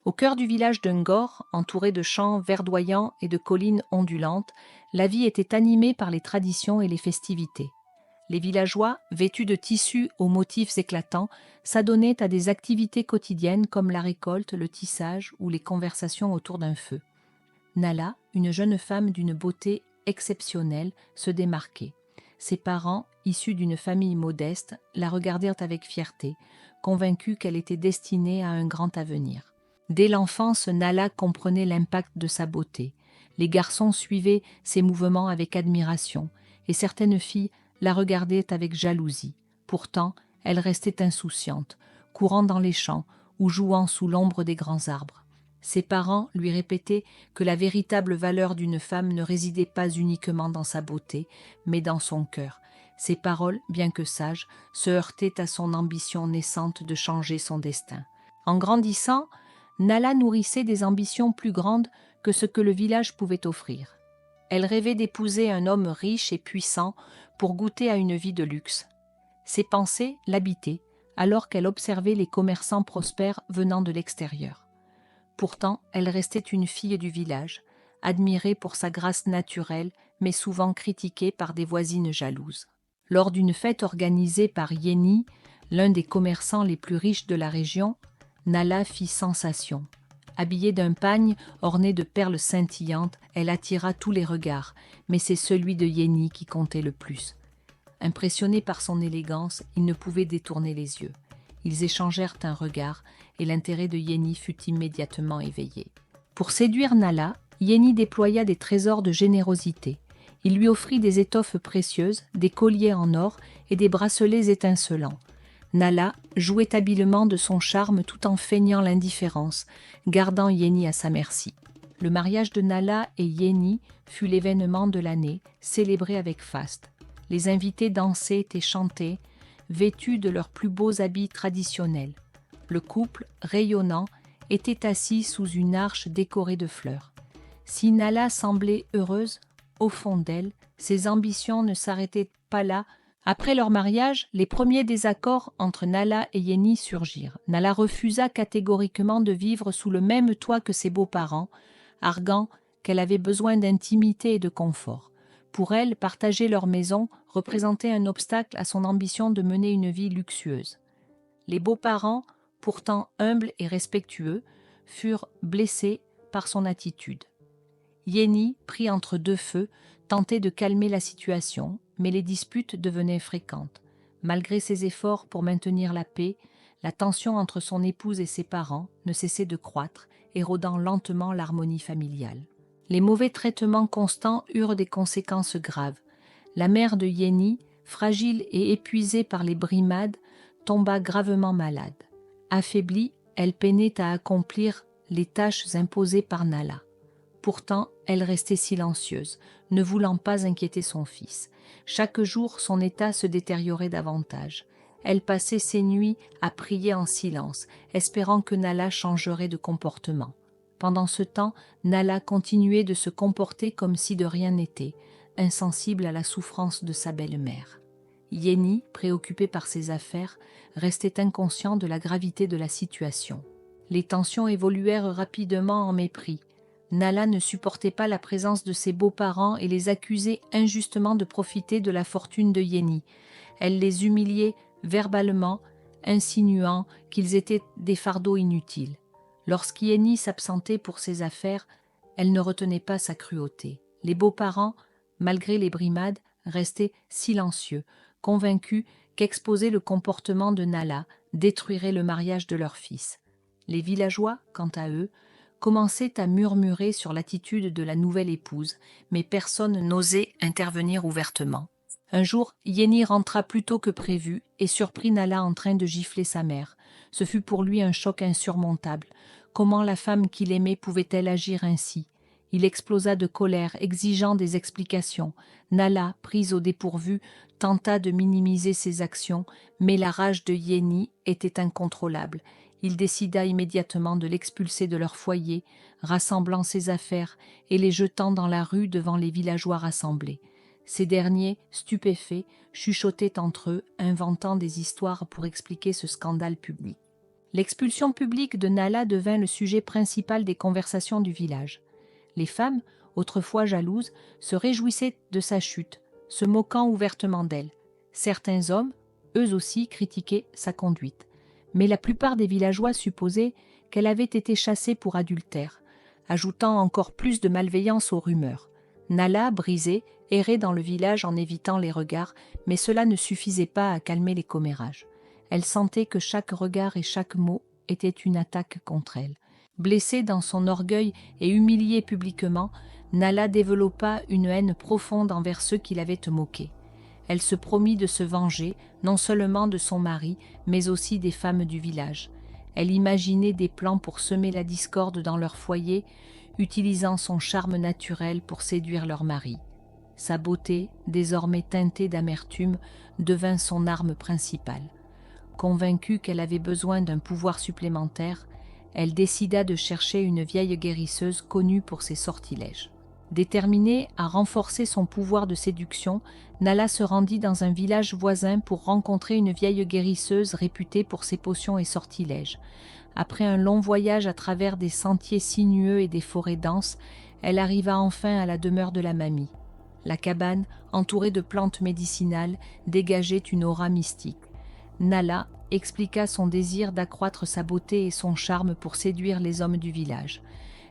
Au cœur du village d'Ungor, entouré de champs verdoyants et de collines ondulantes, la vie était animée par les traditions et les festivités. Les villageois, vêtus de tissus aux motifs éclatants, s'adonnaient à des activités quotidiennes comme la récolte, le tissage ou les conversations autour d'un feu. Nala, une jeune femme d'une beauté exceptionnelle, se démarquait. Ses parents, issus d'une famille modeste, la regardèrent avec fierté, convaincus qu'elle était destinée à un grand avenir. Dès l'enfance, Nala comprenait l'impact de sa beauté. Les garçons suivaient ses mouvements avec admiration, et certaines filles la regardaient avec jalousie. Pourtant, elle restait insouciante, courant dans les champs ou jouant sous l'ombre des grands arbres. Ses parents lui répétaient que la véritable valeur d'une femme ne résidait pas uniquement dans sa beauté, mais dans son cœur. Ses paroles, bien que sages, se heurtaient à son ambition naissante de changer son destin. En grandissant, Nala nourrissait des ambitions plus grandes que ce que le village pouvait offrir. Elle rêvait d'épouser un homme riche et puissant pour goûter à une vie de luxe. Ses pensées l'habitaient, alors qu'elle observait les commerçants prospères venant de l'extérieur. Pourtant, elle restait une fille du village, admirée pour sa grâce naturelle, mais souvent critiquée par des voisines jalouses. Lors d'une fête organisée par Yeni, l'un des commerçants les plus riches de la région, Nala fit sensation. Habillée d'un pagne orné de perles scintillantes, elle attira tous les regards, mais c'est celui de Yeni qui comptait le plus. Impressionné par son élégance, il ne pouvait détourner les yeux. Ils échangèrent un regard, et l'intérêt de Yeni fut immédiatement éveillé. Pour séduire Nala, Yeni déploya des trésors de générosité. Il lui offrit des étoffes précieuses, des colliers en or et des bracelets étincelants. Nala jouait habilement de son charme tout en feignant l'indifférence, gardant Yeni à sa merci. Le mariage de Nala et Yeni fut l'événement de l'année, célébré avec faste. Les invités dansaient et chantaient, vêtus de leurs plus beaux habits traditionnels. Le couple, rayonnant, était assis sous une arche décorée de fleurs. Si Nala semblait heureuse, au fond d'elle, ses ambitions ne s'arrêtaient pas là. Après leur mariage, les premiers désaccords entre Nala et Yeni surgirent. Nala refusa catégoriquement de vivre sous le même toit que ses beaux-parents, arguant qu'elle avait besoin d'intimité et de confort. Pour elle, partager leur maison représentait un obstacle à son ambition de mener une vie luxueuse. Les beaux-parents, pourtant humbles et respectueux, furent blessés par son attitude. Yeni, pris entre deux feux, tentait de calmer la situation, mais les disputes devenaient fréquentes. Malgré ses efforts pour maintenir la paix, la tension entre son épouse et ses parents ne cessait de croître, érodant lentement l'harmonie familiale. Les mauvais traitements constants eurent des conséquences graves. La mère de Yeni, fragile et épuisée par les brimades, tomba gravement malade. Affaiblie, elle peinait à accomplir les tâches imposées par Nala. Pourtant, elle restait silencieuse, ne voulant pas inquiéter son fils. Chaque jour, son état se détériorait davantage. Elle passait ses nuits à prier en silence, espérant que Nala changerait de comportement. Pendant ce temps, Nala continuait de se comporter comme si de rien n'était, insensible à la souffrance de sa belle-mère. Yeni, préoccupé par ses affaires, restait inconscient de la gravité de la situation. Les tensions évoluèrent rapidement en mépris. Nala ne supportait pas la présence de ses beaux-parents et les accusait injustement de profiter de la fortune de Yeni. Elle les humiliait verbalement, insinuant qu'ils étaient des fardeaux inutiles. Lorsqu'Yeni s'absentait pour ses affaires, elle ne retenait pas sa cruauté. Les beaux-parents, malgré les brimades, restaient silencieux, convaincus qu'exposer le comportement de Nala détruirait le mariage de leur fils. Les villageois, quant à eux, commençaient à murmurer sur l'attitude de la nouvelle épouse, mais personne n'osait intervenir ouvertement. Un jour, Yeni rentra plus tôt que prévu et surprit Nala en train de gifler sa mère. Ce fut pour lui un choc insurmontable. Comment la femme qu'il aimait pouvait-elle agir ainsi ? Il explosa de colère, exigeant des explications. Nala, prise au dépourvu, tenta de minimiser ses actions, mais la rage de Yeni était incontrôlable. Il décida immédiatement de l'expulser de leur foyer, rassemblant ses affaires et les jetant dans la rue devant les villageois rassemblés. Ces derniers, stupéfaits, chuchotaient entre eux, inventant des histoires pour expliquer ce scandale public. L'expulsion publique de Nala devint le sujet principal des conversations du village. Les femmes, autrefois jalouses, se réjouissaient de sa chute, se moquant ouvertement d'elle. Certains hommes, eux aussi, critiquaient sa conduite. Mais la plupart des villageois supposaient qu'elle avait été chassée pour adultère, ajoutant encore plus de malveillance aux rumeurs. Nala, brisée, errait dans le village en évitant les regards, mais cela ne suffisait pas à calmer les commérages. Elle sentait que chaque regard et chaque mot était une attaque contre elle. Blessée dans son orgueil et humiliée publiquement, Nala développa une haine profonde envers ceux qui l'avaient moquée. Elle se promit de se venger, non seulement de son mari, mais aussi des femmes du village. Elle imaginait des plans pour semer la discorde dans leur foyer, utilisant son charme naturel pour séduire leur mari. Sa beauté, désormais teintée d'amertume, devint son arme principale. Convaincue qu'elle avait besoin d'un pouvoir supplémentaire, elle décida de chercher une vieille guérisseuse connue pour ses sortilèges. Déterminée à renforcer son pouvoir de séduction, Nala se rendit dans un village voisin pour rencontrer une vieille guérisseuse réputée pour ses potions et sortilèges. Après un long voyage à travers des sentiers sinueux et des forêts denses, elle arriva enfin à la demeure de la mamie. La cabane, entourée de plantes médicinales, dégageait une aura mystique. Nala expliqua son désir d'accroître sa beauté et son charme pour séduire les hommes du village.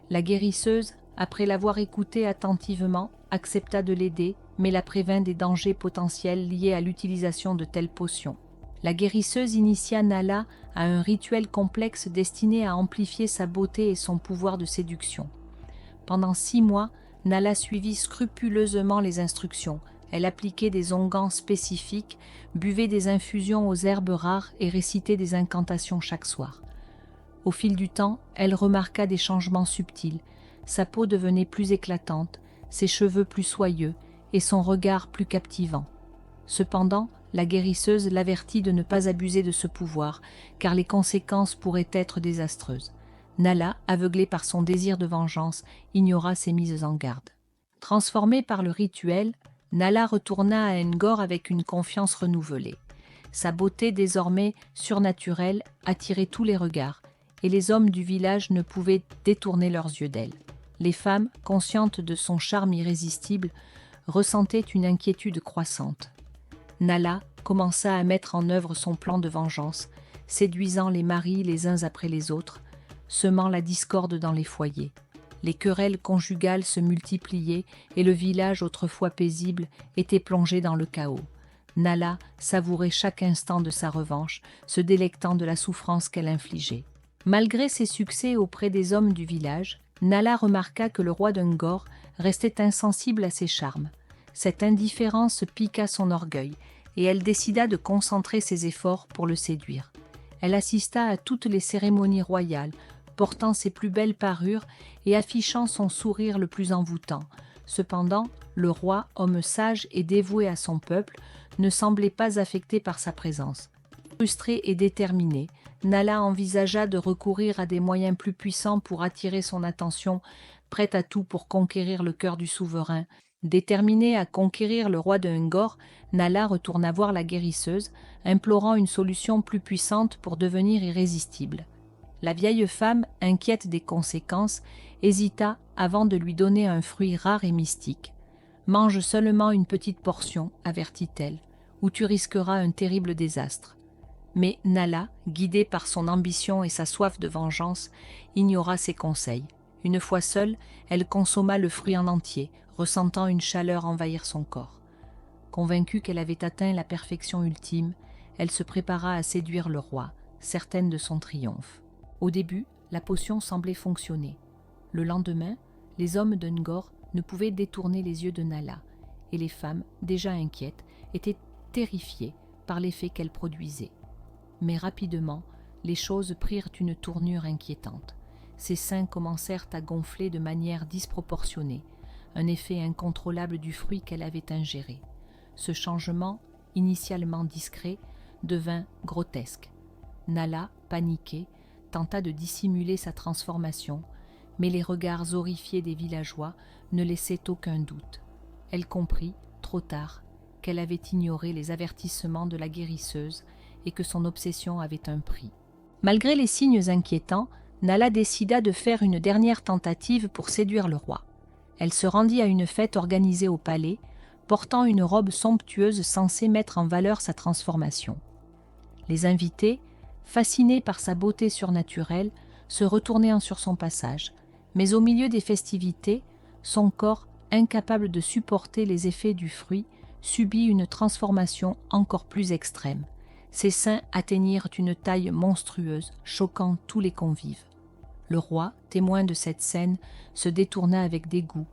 La guérisseuse, après l'avoir écoutée attentivement, accepta de l'aider, mais la prévint des dangers potentiels liés à l'utilisation de telles potions. La guérisseuse initia Nala à un rituel complexe destiné à amplifier sa beauté et son pouvoir de séduction. Pendant 6 mois, Nala suivit scrupuleusement les instructions. Elle appliquait des onguents spécifiques, buvait des infusions aux herbes rares et récitait des incantations chaque soir. Au fil du temps, elle remarqua des changements subtils. Sa peau devenait plus éclatante, ses cheveux plus soyeux et son regard plus captivant. Cependant, la guérisseuse l'avertit de ne pas abuser de ce pouvoir, car les conséquences pourraient être désastreuses. Nala, aveuglée par son désir de vengeance, ignora ces mises en garde. Transformée par le rituel, Nala retourna à Ngor avec une confiance renouvelée. Sa beauté désormais surnaturelle attirait tous les regards, et les hommes du village ne pouvaient détourner leurs yeux d'elle. Les femmes, conscientes de son charme irrésistible, ressentaient une inquiétude croissante. Nala commença à mettre en œuvre son plan de vengeance, séduisant les maris les uns après les autres, semant la discorde dans les foyers. Les querelles conjugales se multipliaient et le village autrefois paisible était plongé dans le chaos. Nala savourait chaque instant de sa revanche, se délectant de la souffrance qu'elle infligeait. Malgré ses succès auprès des hommes du village, Nala remarqua que le roi d'Ungor restait insensible à ses charmes. Cette indifférence piqua son orgueil, et elle décida de concentrer ses efforts pour le séduire. Elle assista à toutes les cérémonies royales, portant ses plus belles parures et affichant son sourire le plus envoûtant. Cependant, le roi, homme sage et dévoué à son peuple, ne semblait pas affecté par sa présence. Frustrée et déterminée, Nala envisagea de recourir à des moyens plus puissants pour attirer son attention, prête à tout pour conquérir le cœur du souverain. Déterminée à conquérir le roi de Ngor, Nala retourna voir la guérisseuse, implorant une solution plus puissante pour devenir irrésistible. La vieille femme, inquiète des conséquences, hésita avant de lui donner un fruit rare et mystique. « Mange seulement une petite portion, avertit-elle, ou tu risqueras un terrible désastre. » Mais Nala, guidée par son ambition et sa soif de vengeance, ignora ses conseils. Une fois seule, elle consomma le fruit en entier, ressentant une chaleur envahir son corps. Convaincue qu'elle avait atteint la perfection ultime, elle se prépara à séduire le roi, certaine de son triomphe. Au début, la potion semblait fonctionner. Le lendemain, les hommes d'Ungor ne pouvaient détourner les yeux de Nala, et les femmes, déjà inquiètes, étaient terrifiées par l'effet qu'elle produisait. Mais rapidement, les choses prirent une tournure inquiétante. Ses seins commencèrent à gonfler de manière disproportionnée, un effet incontrôlable du fruit qu'elle avait ingéré. Ce changement, initialement discret, devint grotesque. Nala, paniquée, tenta de dissimuler sa transformation, mais les regards horrifiés des villageois ne laissaient aucun doute. Elle comprit, trop tard, qu'elle avait ignoré les avertissements de la guérisseuse et que son obsession avait un prix. Malgré les signes inquiétants, Nala décida de faire une dernière tentative pour séduire le roi. Elle se rendit à une fête organisée au palais, portant une robe somptueuse censée mettre en valeur sa transformation. Les invités, fascinés par sa beauté surnaturelle, se retournaient sur son passage, mais au milieu des festivités, son corps, incapable de supporter les effets du fruit, subit une transformation encore plus extrême. Ses seins atteignirent une taille monstrueuse, choquant tous les convives. Le roi, témoin de cette scène, se détourna avec dégoût,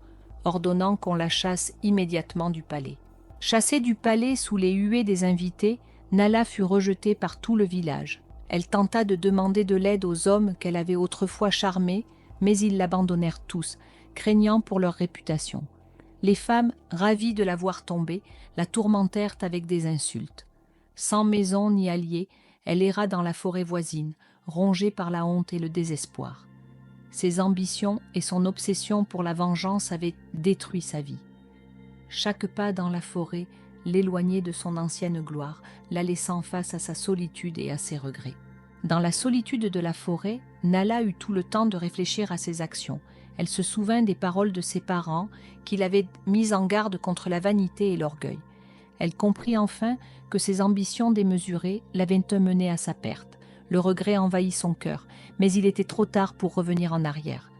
ordonnant qu'on la chasse immédiatement du palais. Chassée du palais sous les huées des invités, Nala fut rejetée par tout le village. Elle tenta de demander de l'aide aux hommes qu'elle avait autrefois charmés, mais ils l'abandonnèrent tous, craignant pour leur réputation. Les femmes, ravies de la voir tomber, la tourmentèrent avec des insultes. Sans maison ni alliés, elle erra dans la forêt voisine, rongée par la honte et le désespoir. Ses ambitions et son obsession pour la vengeance avaient détruit sa vie. Chaque pas dans la forêt l'éloignait de son ancienne gloire, la laissant face à sa solitude et à ses regrets. Dans la solitude de la forêt, Nala eut tout le temps de réfléchir à ses actions. Elle se souvint des paroles de ses parents qui l'avaient mise en garde contre la vanité et l'orgueil. Elle comprit enfin que ses ambitions démesurées l'avaient menée à sa perte. Le regret envahit son cœur, mais il était trop tard pour revenir en arrière.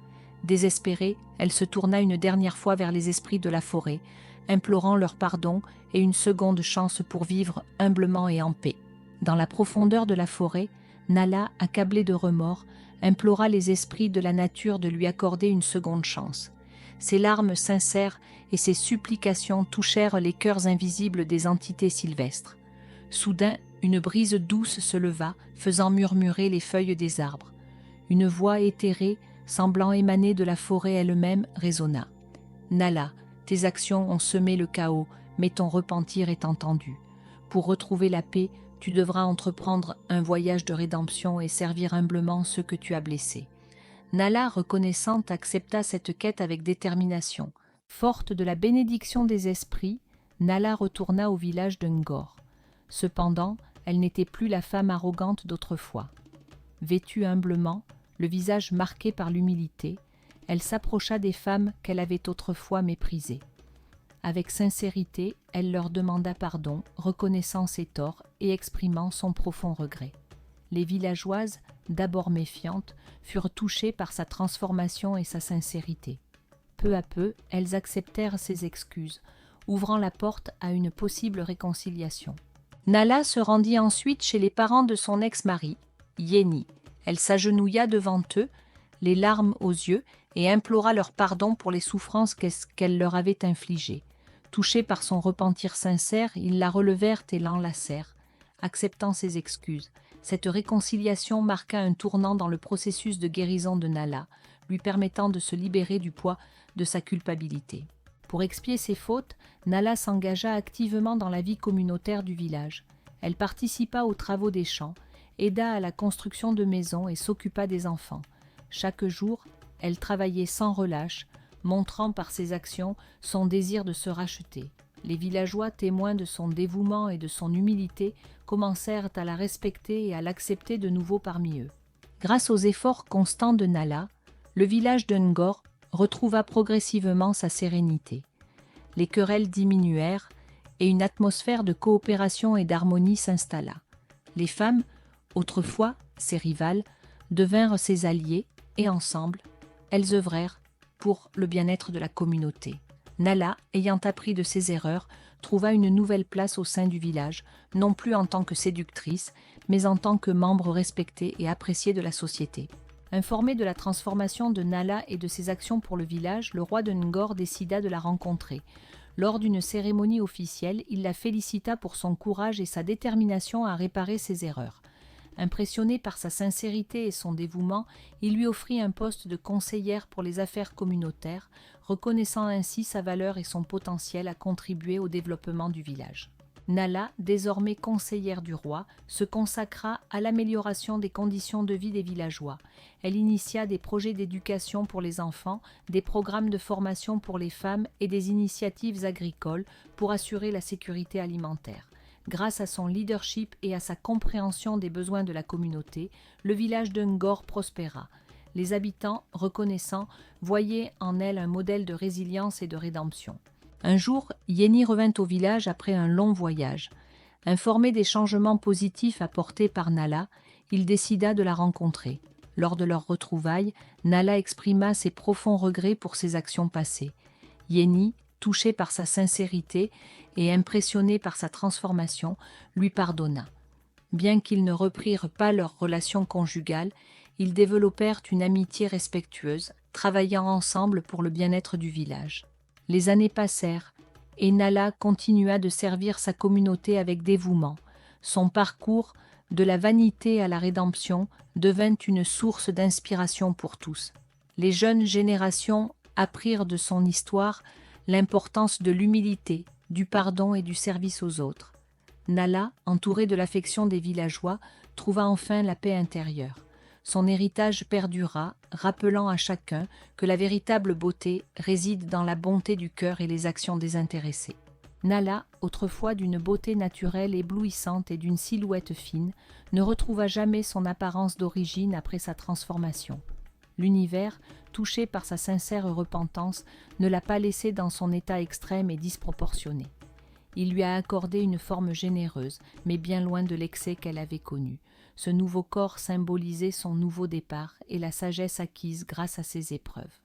Désespérée, elle se tourna une dernière fois vers les esprits de la forêt, implorant leur pardon et une seconde chance pour vivre humblement et en paix. Dans la profondeur de la forêt, Nala, accablée de remords, implora les esprits de la nature de lui accorder une seconde chance. Ses larmes sincères et ses supplications touchèrent les cœurs invisibles des entités sylvestres. Soudain, une brise douce se leva, faisant murmurer les feuilles des arbres. Une voix éthérée, semblant émaner de la forêt elle-même, résonna. « Nala, tes actions ont semé le chaos, mais ton repentir est entendu. Pour retrouver la paix, tu devras entreprendre un voyage de rédemption et servir humblement ceux que tu as blessés. » Nala, reconnaissante, accepta cette quête avec détermination. Forte de la bénédiction des esprits, Nala retourna au village de Ngor. Cependant, elle n'était plus la femme arrogante d'autrefois. Vêtue humblement, le visage marqué par l'humilité, elle s'approcha des femmes qu'elle avait autrefois méprisées. Avec sincérité, elle leur demanda pardon, reconnaissant ses torts et exprimant son profond regret. Les villageoises, d'abord méfiantes, furent touchées par sa transformation et sa sincérité. Peu à peu, elles acceptèrent ses excuses, ouvrant la porte à une possible réconciliation. Nala se rendit ensuite chez les parents de son ex-mari, Yeni. Elle s'agenouilla devant eux, les larmes aux yeux, et implora leur pardon pour les souffrances qu'elle leur avait infligées. Touchés par son repentir sincère, ils la relevèrent et l'enlacèrent, acceptant ses excuses. Cette réconciliation marqua un tournant dans le processus de guérison de Nala, lui permettant de se libérer du poids de sa culpabilité. Pour expier ses fautes, Nala s'engagea activement dans la vie communautaire du village. Elle participa aux travaux des champs, aida à la construction de maisons et s'occupa des enfants. Chaque jour, elle travaillait sans relâche, montrant par ses actions son désir de se racheter. Les villageois, témoins de son dévouement et de son humilité, commencèrent à la respecter et à l'accepter de nouveau parmi eux. Grâce aux efforts constants de Nala, le village de Ngor retrouva progressivement sa sérénité. Les querelles diminuèrent et une atmosphère de coopération et d'harmonie s'installa. Les femmes, autrefois ses rivales, devinrent ses alliées et ensemble, elles œuvrèrent pour le bien-être de la communauté. Nala, ayant appris de ses erreurs, trouva une nouvelle place au sein du village, non plus en tant que séductrice, mais en tant que membre respecté et apprécié de la société. Informé de la transformation de Nala et de ses actions pour le village, le roi de Ngor décida de la rencontrer. Lors d'une cérémonie officielle, il la félicita pour son courage et sa détermination à réparer ses erreurs. Impressionné par sa sincérité et son dévouement, il lui offrit un poste de conseillère pour les affaires communautaires, reconnaissant ainsi sa valeur et son potentiel à contribuer au développement du village. Nala, désormais conseillère du roi, se consacra à l'amélioration des conditions de vie des villageois. Elle initia des projets d'éducation pour les enfants, des programmes de formation pour les femmes et des initiatives agricoles pour assurer la sécurité alimentaire. Grâce à son leadership et à sa compréhension des besoins de la communauté, le village de Ngor prospéra. Les habitants, reconnaissants, voyaient en elle un modèle de résilience et de rédemption. Un jour, Yeni revint au village après un long voyage. Informé des changements positifs apportés par Nala, il décida de la rencontrer. Lors de leur retrouvailles, Nala exprima ses profonds regrets pour ses actions passées. Yeni, touché par sa sincérité et impressionné par sa transformation, lui pardonna. Bien qu'ils ne reprirent pas leur relation conjugale, ils développèrent une amitié respectueuse, travaillant ensemble pour le bien-être du village. Les années passèrent, et Nala continua de servir sa communauté avec dévouement. Son parcours, de la vanité à la rédemption, devint une source d'inspiration pour tous. Les jeunes générations apprirent de son histoire l'importance de l'humilité, du pardon et du service aux autres. Nala, entourée de l'affection des villageois, trouva enfin la paix intérieure. Son héritage perdura, rappelant à chacun que la véritable beauté réside dans la bonté du cœur et les actions désintéressées. Nala, autrefois d'une beauté naturelle éblouissante et d'une silhouette fine, ne retrouva jamais son apparence d'origine après sa transformation. L'univers, touché par sa sincère repentance, ne l'a pas laissée dans son état extrême et disproportionné. Il lui a accordé une forme généreuse, mais bien loin de l'excès qu'elle avait connu. Ce nouveau corps symbolisait son nouveau départ et la sagesse acquise grâce à ses épreuves.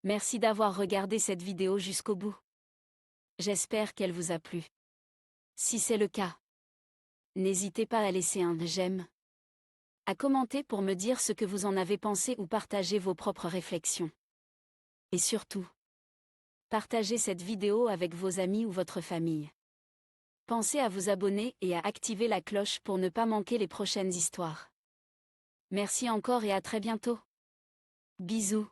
Merci d'avoir regardé cette vidéo jusqu'au bout. J'espère qu'elle vous a plu. Si c'est le cas, n'hésitez pas à laisser un j'aime, à commenter pour me dire ce que vous en avez pensé ou partager vos propres réflexions. Et surtout, partagez cette vidéo avec vos amis ou votre famille. Pensez à vous abonner et à activer la cloche pour ne pas manquer les prochaines histoires. Merci encore et à très bientôt. Bisous.